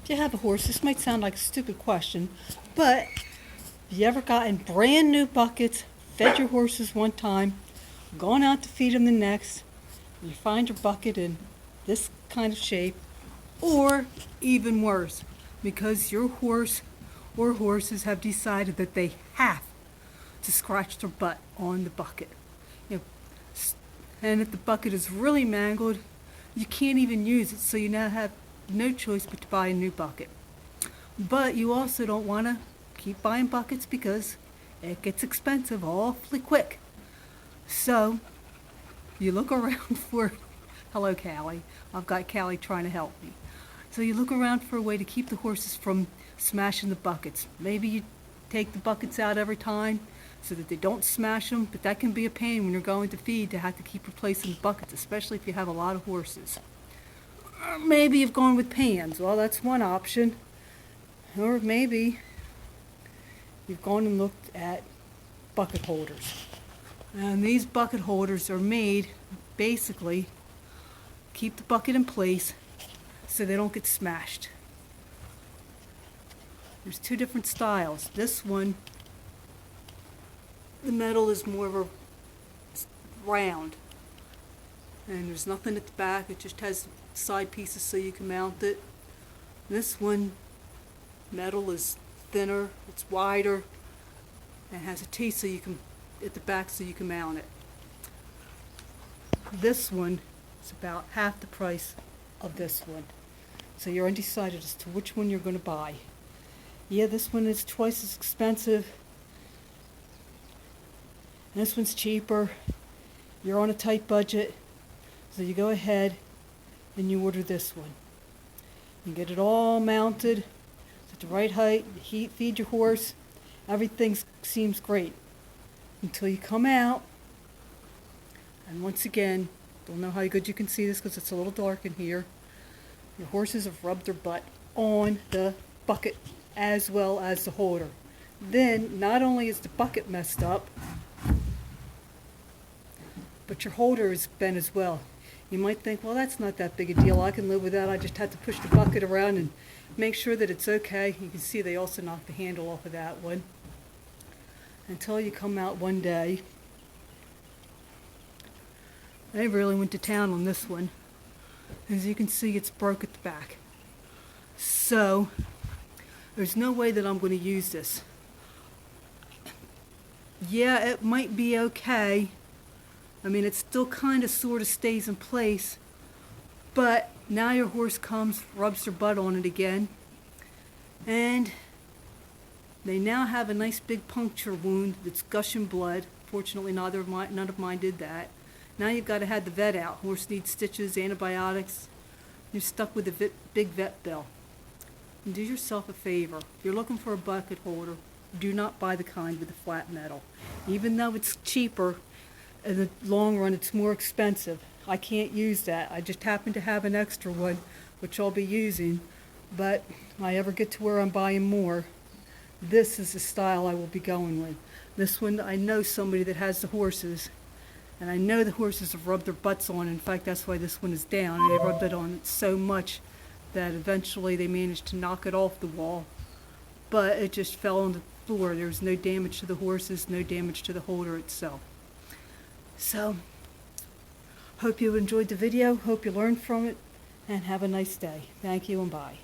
If you have a horse, this might sound like a stupid question, but have you ever gotten brand new buckets, fed your horses one time, gone out to feed them the next, and you find your bucket in this kind of shape, or even worse, because your horse or horses have decided that they have to scratch their butt on the bucket. You know, and if the bucket is really mangled, you can't even use it, so you now have no choice but to buy a new bucket. But you also don't want to keep buying buckets because it gets expensive awfully quick. So you look around for, hello Callie, I've got Callie trying to help me. So you look around for a way to keep the horses from smashing the buckets. Maybe you take the buckets out every time so that they don't smash them, but that can be a pain when you're going to feed to have to keep replacing the buckets, especially if you have a lot of horses. Or maybe you've gone with pans. Well, that's one option. Or maybe you've gone and looked at bucket holders. And these bucket holders are made basically keep the bucket in place so they don't get smashed. There's two different styles. This one, the metal is more of a round, and there's nothing at the back. It just has side pieces so you can mount it. This one, metal is thinner, it's wider, and has a T so you can at the back so you can mount it. This one is about half the price of this one, so you're undecided as to which one you're going to buy. Yeah, this one is twice as expensive. And this one's cheaper. You're on a tight budget, so you go ahead and you order this one. You get it all mounted at the right height, you feed your horse, everything seems great until you come out, and once again, don't know how good you can see this because it's a little dark in here. Your horses have rubbed their butt on the bucket as well as the holder. Then not only is the bucket messed up, but your holder is bent as well. You might think, well, that's not that big a deal. I can live with that. I just have to push the bucket around and make sure that it's okay. You can see they also knocked the handle off of that one. Until you come out one day. They really went to town on this one. As you can see, it's broke at the back. So there's no way that I'm going to use this. Yeah, it might be okay. I mean, it still kind of sort of stays in place, but now your horse comes, rubs their butt on it again, and they now have a nice big puncture wound that's gushing blood. Fortunately, none of mine did that. Now you've got to have the vet out. Horse needs stitches, antibiotics. You're stuck with a big vet bill. And do yourself a favor. If you're looking for a bucket holder, do not buy the kind with the flat metal. Even though it's cheaper, in the long run it's more expensive. I can't use that. I just happen to have an extra one, which I'll be using. But if I ever get to where I'm buying more, this is the style I will be going with. This one, I know somebody that has the horses, and I know the horses have rubbed their butts on it. In fact, that's why this one is down. And they rubbed it on it so much that eventually they managed to knock it off the wall. But it just fell on the floor. There was no damage to the horses, no damage to the holder itself. So, hope you enjoyed the video, hope you learned from it, and have a nice day. Thank you and bye.